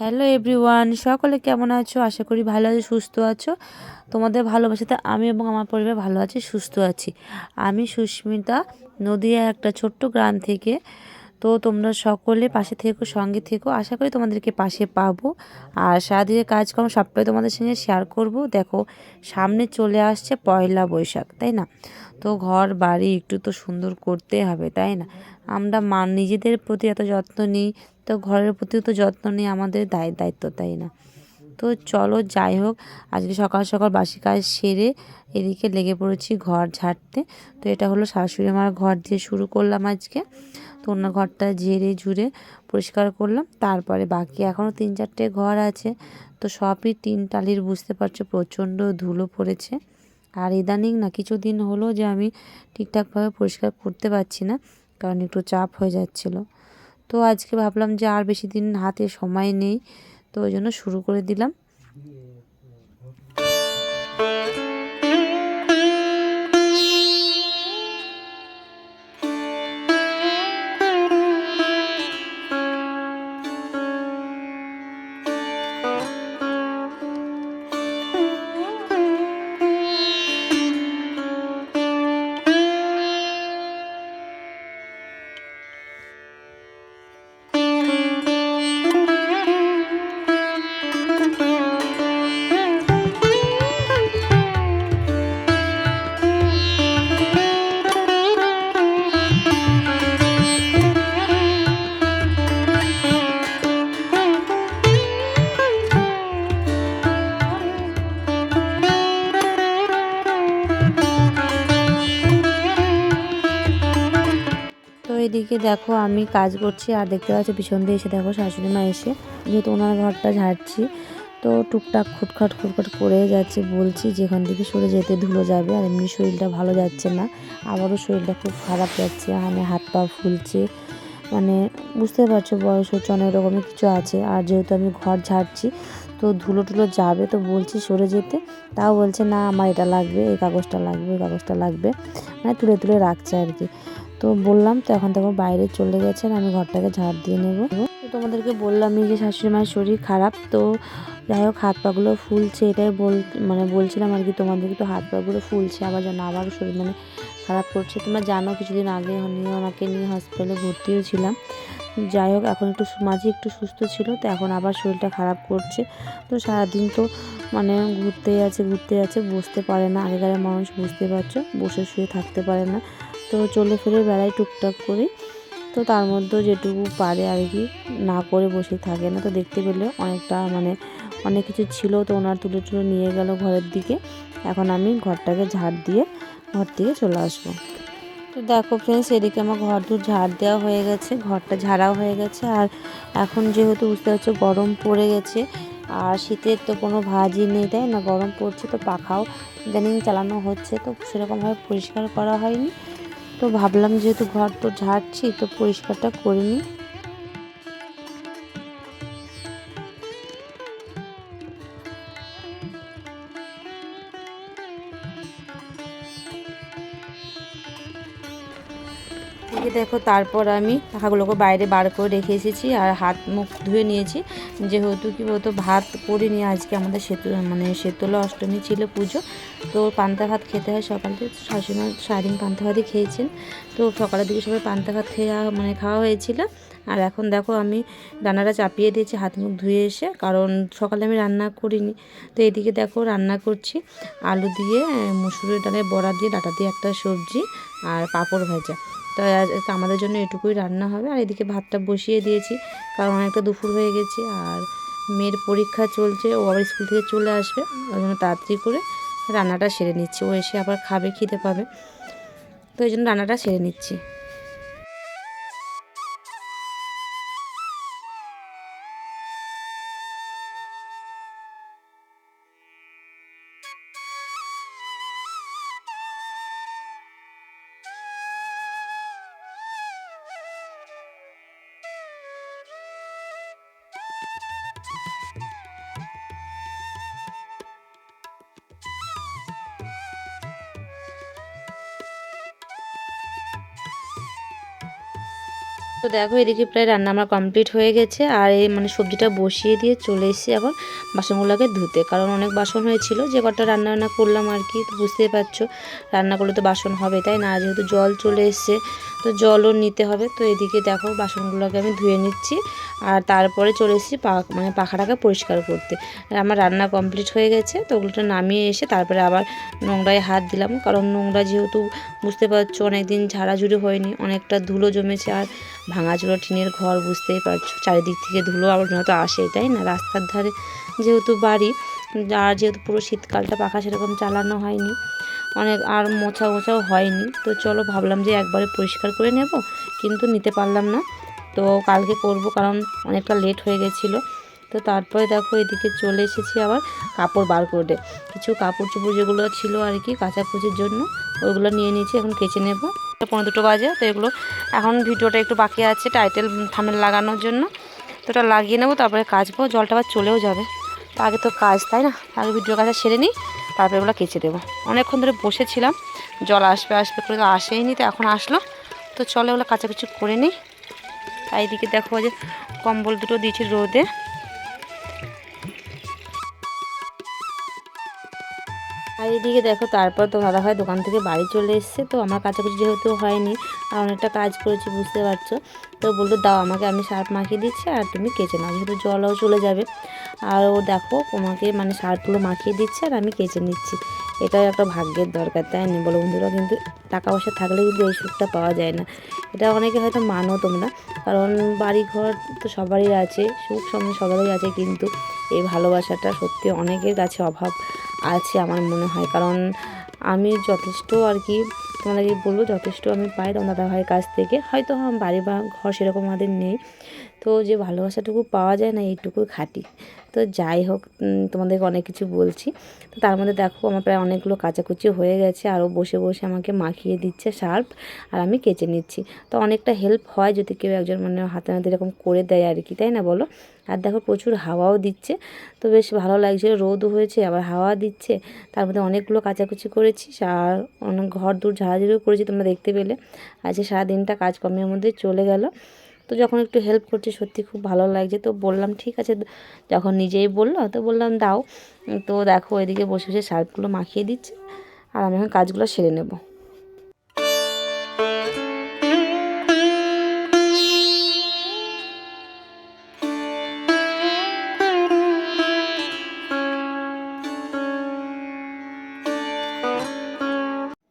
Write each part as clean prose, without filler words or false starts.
Hello everyone, সকলে কেমন আছো? আশা করি ভালো আছো, সুস্থ আছো। তোমাদের ভালোবাসাতে আমি এবং আমার পরিবার ভালো আছি, সুস্থ আছি। আমি সুস্মিতা, নদিয়া একটা ছোট্ট গ্রাম থেকে। তো তোমরা সকলে পাশে থেকো, সঙ্গে থেকো। আশা করি তোমাদেরকে পাশে পাবো। আর সারাদিনের কাজকর্ম সবটাই তোমাদের সঙ্গে শেয়ার করব। দেখো, সামনে চলে আসছে পয়লা বৈশাখ, তাই না? তো ঘর বাড়ি একটু তো সুন্দর করতে হবে, তাই না? আমরা নিজেদের প্রতি এত যত্ন নিই, তো ঘরের প্রতিও তো যত্ন নিই, আমাদের দায়িত্ব, তাই না? তো চলো, যাই হোক, আজকে সকাল সকাল বাসি কাজ সেরে এদিকে লেগে পড়েছি ঘর ঝাড়তে। তো এটা হলো শাশুড়ি মার ঘর দিয়ে শুরু করলাম আজকে। তো ওনার ঘরটা ঝেড়ে ঝুড়ে পরিষ্কার করলাম। তারপরে বাকি এখনও 3-4টে ঘর আছে। তো সবই টিন টালির, বুঝতে পারছো, প্রচণ্ড ধুলো পড়েছে। আর ইদানিং না কিছুদিন হলো যে আমি ঠিকঠাকভাবে পরিষ্কার করতে পারছি না, কারণ একটু চাপ হয়ে যাচ্ছিলো। তো আজকে ভাবলাম যে আর বেশি দিন হাতে সময় নেই, তো ওই জন্য শুরু করে দিলাম। তো এদিকে দেখো আমি কাজ করছি, আর দেখতে পাচ্ছি পিছন দিয়ে এসে দেখো শাশুড়ি মা এসে, যেহেতু ওনার ঘরটা ঝাড়ছি, তো টুকটাক খুটখাট খুটখাট করে যাচ্ছে। বলছি যেখান থেকে সরে যেতে, ধুলো যাবে। আর এমনি শরীরটা ভালো যাচ্ছে না, আবারও শরীরটা খুব খারাপ যাচ্ছে, মানে হাত পা ফুলছে, মানে বুঝতে পারছো বয়স হচ্ছে, অনেক রকমের কিছু আছে। আর যেহেতু আমি ঘর ঝাড়ছি, তো ধুলো টুলো যাবে, তো বলছি সরে যেতে, তাও বলছে না আমার এটা লাগবে, এই কাগজটা লাগবে, ওই কাগজটা লাগবে, মানে তুলে তুলে রাখছে আর কি। তো বললাম, তো এখন তখন বাইরে চলে গেছেন, আমি ঘরটাকে ঝাড় দিয়ে নেব। তো তোমাদেরকে বললামই যে শাশুড়ি মায়ের শরীর খারাপ। তো যাই হোক, হাত পাগুলো ফুলছে, এটাই বলছিলাম আর কি তোমাদেরকে। তো হাত পাগুলো ফুলছে, আবার যেন আবারও শরীর খারাপ করছে। তোমরা জানো কিছুদিন আগে ওনাকে নিয়ে হসপিটালে ভর্তিও ছিলাম। যাই হোক, এখন একটু মাঝে একটু সুস্থ ছিল, তো এখন আবার শরীরটা খারাপ করছে। তো সারাদিন তো ঘুরতেই আছে, বসতে পারে না। আগেকার মানুষ, বুঝতে পারছো, বসে শুয়ে থাকতে পারে না। তো চলে ফিরে বেড়ায় টুকটাক করে। তো তার মধ্যেও যেটুকু পারে আর কি, না করে বসে থাকে না। তো দেখতে পেলে অনেকটা অনেক কিছু ছিল, তো ওনার তুলে নিয়ে গেল ঘরের দিকে। এখন আমি ঘরটাকে ঝাড় দিয়ে ঘর থেকে চলে আসবো। তো দেখো ফ্রেন্ডস, এদিকে আমার ঘর দূর ঝাড় দেওয়া হয়ে গেছে, ঘরটা ঝাড়াও হয়ে গেছে। আর এখন যেহেতু বুঝতে পারছো গরম পড়ে গেছে, আর শীতের তো কোনো ভাঁজই নেই, তাই না? গরম পড়ছে, তো পাখাও ইদানিং চালানো হচ্ছে, তো সেরকমভাবে পরিষ্কার করা হয়নি। তো ভাবলাম যেহেতু ঘর তো ঝাড়ছি, তো পরিষ্কারটা করে নিই। এদিকে দেখো, তারপর আমি পাখাগুলোকে বাইরে বার করে রেখে এসেছি, আর হাত মুখ ধুয়ে নিয়েছি। যেহেতু কি বলতো, ভাত করিনি আজকে, আমাদের শীতলা অষ্টমী ছিল পুজো। তো পান্তা ভাত খেতে হয় সকালে, শাশুড়িমা সারাদিন পান্তা ভাতই খেয়েছেন। তো সকালের দিকে সবাই পান্তা ভাত খাওয়া হয়েছিল। আর এখন দেখো আমি রান্নাটা চাপিয়ে দিয়েছি হাত মুখ ধুয়ে এসে, কারণ সকালে আমি রান্না করিনি। তো এদিকে দেখো রান্না করছি আলু দিয়ে, মুসুরির ডালের বড়া দিয়ে, ডাঁটা দিয়ে একটা সবজি, আর পাঁপড় ভাজা। তো আমাদের জন্য এটুকুই রান্না হবে। আর এদিকে ভাতটা বসিয়ে দিয়েছি, কারণ অনেকটা দুপুর হয়ে গেছে। আর মেয়ের পরীক্ষা চলছে, ও আবার স্কুল থেকে চলে আসবে, ওই জন্য তাড়াতাড়ি করে রান্নাটা সেরে নিচ্ছি। ও এসে আবার খাবে, খিদে পাবে, তো এই জন্য রান্নাটা সেরে নিচ্ছি। তো দেখো এদিকে প্রায় রান্না আমার কমপ্লিট হয়ে গেছে, আর এই মানে সবজিটা বসিয়ে দিয়ে চলে এসেছি এখন বাসনগুলোকে ধুতে, কারণ অনেক বাসন হয়েছিল যে কটা রান্না করলাম আর কি। তো বুঝতেই পারছো রান্না করলে তো বাসন হবে, তাই না? যেহেতু জল চলে এসছে তো জলও নিতে হবে। তো এদিকে দেখো বাসনগুলোকে আমি ধুয়ে নিচ্ছি, আর তারপরে চলে এসেছি মানে পাখাটাকে পরিষ্কার করতে। আমার রান্না কমপ্লিট হয়ে গেছে, তো ওগুলোটা নামিয়ে এসে তারপরে আবার নোংরায় হাত দিলাম, কারণ নোংরা যেহেতু বুঝতে পারছো অনেকদিন ঝাড়াঝুড়ি হয়নি, অনেকটা ধুলো জমেছে, আর ভাঙাচোরা টিনের ঘর বুঝতেই পারছো চারিদিক থেকে ধুলো আবর্জনা তো আসেই, তাই না? রাস্তার ধারে যেহেতু বাড়ি, আর যেহেতু পুরো শীতকালটা পাখা সেরকম চালানো হয়নি, অনেক আর মোছাও হয়নি। তো চলো ভাবলাম যে একবারে পরিষ্কার করে নেব, কিন্তু নিতে পারলাম না। তো কালকে করব, কারণ অনেকটা লেট হয়ে গেছিলো। তো তারপরে দেখো এদিকে চলে এসেছি আবার কাপড় বার করে, কিছু কাপড় চোপড় যেগুলো ছিল আর কি কাচাকুচির জন্য ওইগুলো নিয়ে নিয়েছি, এখন কেচে নেব। 1:15 বাজে, তো এগুলো এখন ভিডিওটা একটু বাকি আছে টাইটেল থাম্বনেল লাগানোর জন্য, তো ওটা লাগিয়ে নেবো, তারপরে কাচবো। জলটা আবার চলেও যাবে, তো আগে তো কাজ, তাই না? আগে ভিডিও কাজটা সেরে নিই, তারপরে এগুলো কেচে দেবো। অনেকক্ষণ ধরে বসেছিলাম, জল আসবে করে তো আসেইনি, তো এখন আসলো। তো চলো এগুলো কাচাকুচি করে নিই। আর এইদিকে দেখো যে কম্বল দুটো দিয়েছি রোদে। আর এইদিকে দেখো তারপর তো দাদাভাই দোকান থেকে বাড়ি চলে এসেছে, তো আমার কাচাকুচি যেহেতু হয়নি আর অনেকটা কাজ করেছি বুঝতে পারছো, তো বললো দাও আমাকে, আমি সার্ফ মাখিয়ে দিচ্ছি আর তুমি কেচে নাও, যেহেতু জলও চলে যাবে। আর ও দেখো তোমাকে মানে সার্ফগুলো মাখিয়ে দিচ্ছে আর আমি কেচে নিচ্ছি। এটাও একটা ভাগ্যের দরকার, তাই না বলো বন্ধুরা? কিন্তু টাকা পয়সা থাকলে কিন্তু এই সুখটা পাওয়া যায় না। এটা অনেকে হয়তো মানো তোমরা, কারণ বাড়ি ঘর তো সবারই আছে, সুখ সময় সবারই আছে, কিন্তু এই ভালোবাসাটা সত্যি অনেকের কাছে অভাব আছে আমার মনে হয়। কারণ আমি যথেষ্ট আর কি তোমাদেরকে বলবো, যথেষ্ট আমি পাই তোমার দাদাভাইয়ের কাছ থেকে। হয়তো বাড়ি বা ঘর সেরকম আমাদের নেই, তো যে ভালোবাসাটুকু পাওয়া যায় না এইটুকু খাঁটি। তো যাই হোক, তোমাদেরকে অনেক কিছু বলছি। তো তার মধ্যে দেখো আমার প্রায় অনেকগুলো কাচাকুচি হয়ে গেছে, আরও বসে বসে আমাকে মাখিয়ে দিচ্ছে সার্ফ, আর আমি কেচে নিচ্ছি। তো অনেকটা হেল্প হয় যদি কেউ একজন মানে হাতে নাতে এরকম করে দেয় আর কি, তাই না বলো? আর দেখো প্রচুর হাওয়াও দিচ্ছে, তো বেশ ভালো লাগছে, রোদও হয়েছে আবার হাওয়া দিচ্ছে। তার মধ্যে অনেকগুলো কাচাকুচি করেছি, আর অনেক ঘর দূর ঝাড়াঝাড়িও করেছি, তোমরা দেখতে পেলে। আজকে সারাদিনটা কাজকর্মের মধ্যে চলে গেল। তো যখন একটু হেল্প করছে সত্যি খুব ভালো লাগছে, তো বললাম ঠিক আছে, যখন নিজেই বললো তো বললাম দাও। তো দেখো এদিকে বসে বসে সার্ফগুলো মাখিয়ে দিচ্ছে, আর আমি এখন কাজগুলো সেরে নেব।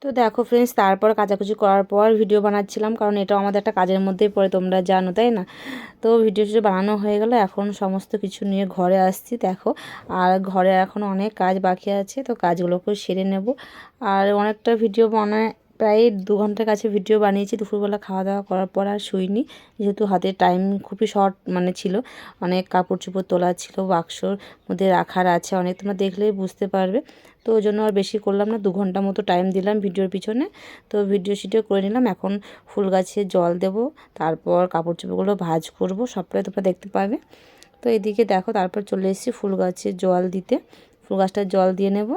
তো দেখো ফ্রেন্ডস, তারপর কাচাকুচি করার পর ভিডিও বানাচ্ছিলাম, কারণ এটাও আমাদের একটা কাজের মধ্যেই পড়ে, তোমরা জানো তাই না? তো ভিডিও বানানো হয়ে গেল, এখন সমস্ত কিছু নিয়ে ঘরে আসছি দেখো। আর ঘরে এখন অনেক কাজ বাকি আছে, তো কাজগুলোকেও সেরে নেব। আর অনেকটা ভিডিও প্রায় 2 ঘন্টার কাছে ভিডিও বানিয়েছি। দুপুরবেলা খাওয়া দাওয়া করার পর আর শুইনি, যেহেতু হাতে টাইম খুবই শর্ট মানে ছিল, অনেক কাপড় চোপড় তোলা ছিল, বাক্সর মধ্যে রাখার আছে অনেক, তোমরা দেখলেই বুঝতে পারবে। তো ওই জন্য আর বেশি করলাম না, 2 ঘন্টা মতো টাইম দিলাম ভিডিওর পিছনে। তো ভিডিও করে নিলাম, এখন ফুল গাছে জল দেব, তারপর কাপড় চোপড়গুলো ভাঁজ করব, সবটাই তোমরা দেখতে পাবে। তো এদিকে দেখো তারপর চলে এসেছি ফুল গাছে জল দিতে, ফুল গাছটা জল দিয়ে নেব।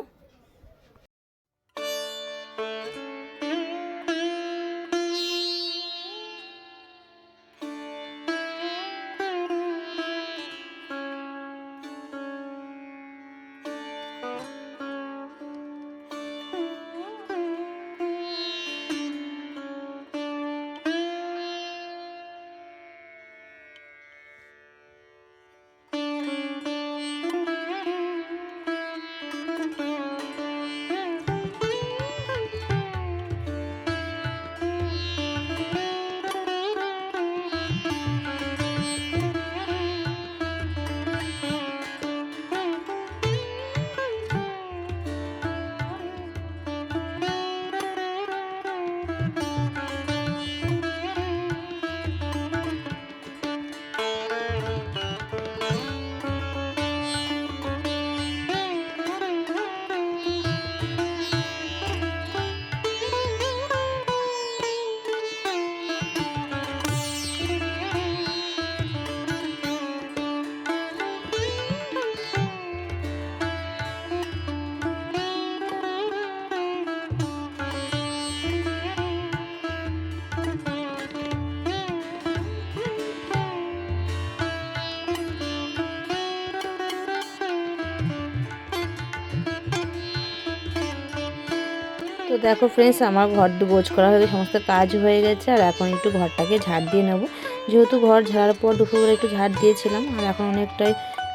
দেখো ফ্রেন্ডস, আমার ঘর গোছ করা হয়ে গেছে, সমস্ত কাজ হয়ে গেছে। আর এখন একটু ঘরটাকে ঝাড় দিয়ে নেব, যেহেতু ঘর ঝাড়ার পর দুপুরবেলা একটু ঝাড় দিয়েছিলাম। আর এখন অনেকটাই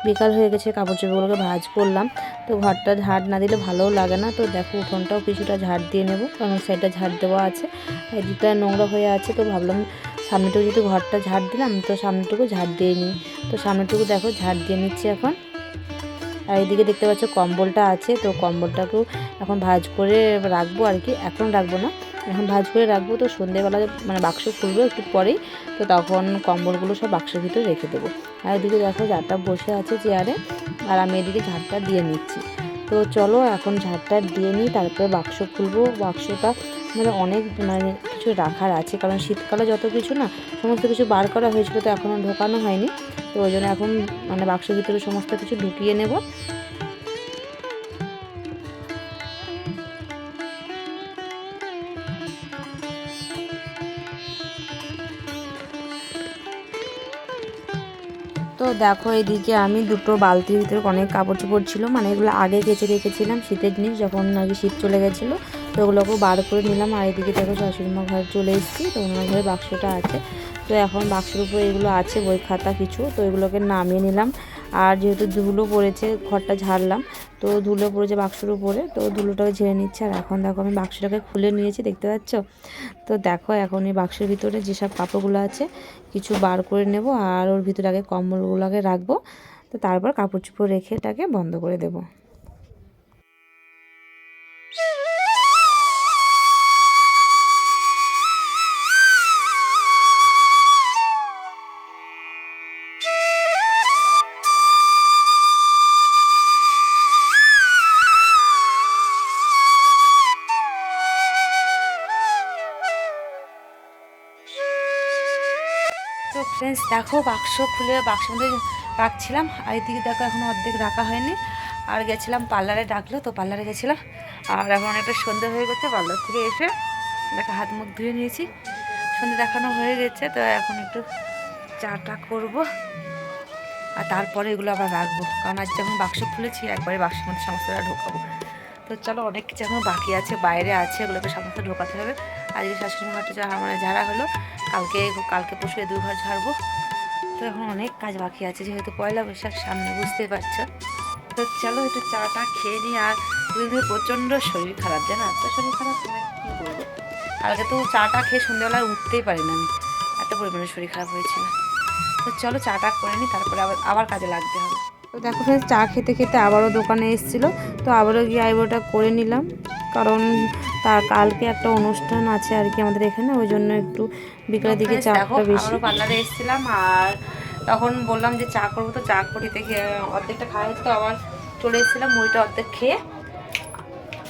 বিকাল হয়ে গেছে, কাপড় চোপড়গুলোকে ভাঁজ করলাম। তো ঘরটা ঝাড় না দিলে ভালোও লাগে না। তো দেখো উঠোনটাও কিছুটা ঝাড় দিয়ে নেব, কারণ সাইডটা ঝাড় দেওয়া আছে, এদিকটা নোংরা হয়ে আছে। তো ভাবলাম সামনেটুকু যেহেতু ঘরটা ঝাড় দিলাম, তো সামনেটুকু ঝাড় দিয়ে নিই। তো সামনেটুকু দেখো ঝাড় দিয়ে নিচ্ছি এখন। আর এদিকে দেখতে পাচ্ছ কম্বলটা আছে, তো কম্বলটাকেও এখন ভাঁজ করে রাখবো আর কি। এখন রাখবো না, এখন ভাঁজ করে রাখবো। তো সন্ধ্যেবেলা মানে বাক্স খুলবো একটু পরেই, তো তখন কম্বলগুলো সব বাক্সের ভিতরে রেখে দেবো। আর এদিকে দেখো ঝাড়টা বসে আছে চেয়ারে, আর আমি এদিকে ঝাড়টা দিয়ে নিচ্ছি। তো চলো এখন ঝাড়টা দিয়ে নিই, তারপরে বাক্স খুলবো। বাক্সটা মানে অনেক মানে কিছু রাখার আছে, কারণ শীতকালে যত কিছু না সমস্ত কিছু বার করা হয়েছিল, তো এখনও ঢোকানো হয়নি। তো ওই জন্য এখন মানে বাক্সের ভিতরে সমস্ত কিছু ঢুকিয়ে নেব। তো দেখো এইদিকে আমি দুটো বালতির ভিতরে অনেক কাপড় চোপড় ছিল, মানে এগুলো আগে কেচে রেখেছিলাম শীতের জিনিস, যখন নাকি শীত চলে গেছিলো, তো ওগুলোকেও বার করে নিলাম। আর এদিকে দেখো শাশুড়িমা ঘরে চলে এসেছি, তো ওনার ঘরে বাক্সটা আছে। তো এখন বাক্সের উপরে এগুলো আছে, বই খাতা কিছু, তো এগুলোকে নামিয়ে নিলাম। আর যেহেতু ধুলো পড়েছে, ঘরটা ঝাড়লাম, তো ধুলো পড়েছে বাক্সের উপরে, তো ধুলোটাকে ঝেড়ে নিচ্ছে। আর এখন দেখো আমি বাক্সটাকে খুলে নিয়েছি, দেখতে পাচ্ছ। তো দেখো এখন এই বাক্সের ভিতরে যেসব কাপড়গুলো আছে কিছু বার করে নেব, আর ওর ভিতরে আগে কম্বলগুলোকে রাখবো। তো তারপর কাপড় চোপড় রেখে এটাকে বন্ধ করে দেব। তো ফ্রেন্ডস দেখো বাক্স খুলে বাক্সের মধ্যে রাখছিলাম, আর এদিকে দেখো এখন অর্ধেক রাখা হয়নি। আর গেছিলাম পার্লারে, ডাকলো, তো পার্লারে গেছিলাম। আর এখন অনেকটা সন্ধ্যা হয়ে গেছে, পার্লার থেকে এসে দেখো হাত মুখ ধুয়ে নিয়েছি, সন্ধ্যে দেখানো হয়ে গেছে। তো এখন একটু চাটা করব, আর তারপরে এগুলো আবার রাখবো, কারণ আজ যখন বাক্স খুলেছি একবারে বাক্সের মধ্যে সমস্তটা ঢোকাবো। তো চলো অনেক কিছু এখন বাকি আছে, বাইরে আছে, এগুলোকে সমস্ত ঢোকাতে হবে। আজকে শাশুড়ি ঘরটা মানে ঝাড়া হলো, কালকে পরশু এ 2 ঘর ঝাড়বো। তো এখন অনেক কাজ বাকি আছে, যেহেতু পয়লা বৈশাখ সামনে, বুঝতেই পারছো। তো চলো একটু চাটা খেয়ে নিই। আর দুদিন ধরে প্রচণ্ড শরীর খারাপ, জানো, এত শরীর খারাপ তুমি কী বলবো। কালকে তো চাটা খেয়ে সন্ধ্যেবেলায় উঠতেই পারি না আমি, এত পরিমাণে শরীর খারাপ হয়েছিল। তো চলো চাটা করে নিই, তারপরে আবার কাজে লাগতে হবে। তো দেখো ফ্রেন্ডস, চা খেতে খেতে আবারও দোকানে এসেছিলো, তো আবারও গিয়ে আইব্রোটা করে নিলাম, কারণ তার কালকে একটা অনুষ্ঠান আছে আর কি আমাদের এখানে, ওই জন্য একটু বিকালের দিকে চাটা বেশি। আবারও পার্লারে এসেছিলাম, আর তখন বললাম যে চা করবো, তো চা করিতে গিয়ে অর্ধেকটা খাওয়া হয়েছে, তো আবার চলে এসেছিলাম মুড়িটা অর্ধেক খেয়ে।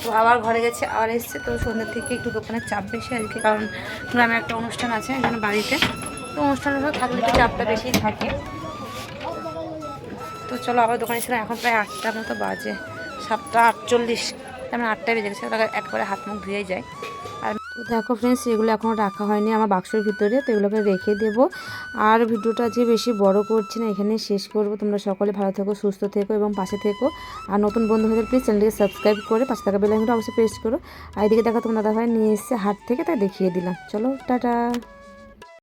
তো আবার ঘরে গেছে, আবার এসছে। তো সন্ধ্যের থেকে একটু দোকানের চাপ বেশি আজকে, কারণ গ্রামে একটা অনুষ্ঠান আছে এখানে বাড়িতে, তো অনুষ্ঠানের থাকলে একটু চাপটা বেশি থাকে। তো চলো আবার দোকানে ছিলাম, এখন প্রায় 8টার মতো বাজে, 7টা 48, তেমন 8টায় বেজে গেছে, তাকে একবারে হাত মুখ ধুয়েই যায়। আর তো দেখো ফ্রেন্ডস, এগুলো এখনও রাখা হয়নি আমার বাক্সের ভিতরে, তো এগুলোকে রেখে দেবো। আর ভিডিওটা যে বেশি বড় করছি না, এখানে শেষ করব। তোমরা সকলে ভালো থেকো, সুস্থ থেকো এবং পাশে থেকো। আর নতুন বন্ধু হলে প্লিজ চ্যানেলটিকে সাবস্ক্রাইব করে পাশে থাকা বেল আইকনটা অবশ্যই প্রেস করো। আর এদিকে দেখো তোমার দাদাভাই নিয়ে এসেছে হাট থেকে, তাই দেখিয়ে দিলাম। চলো টাটা।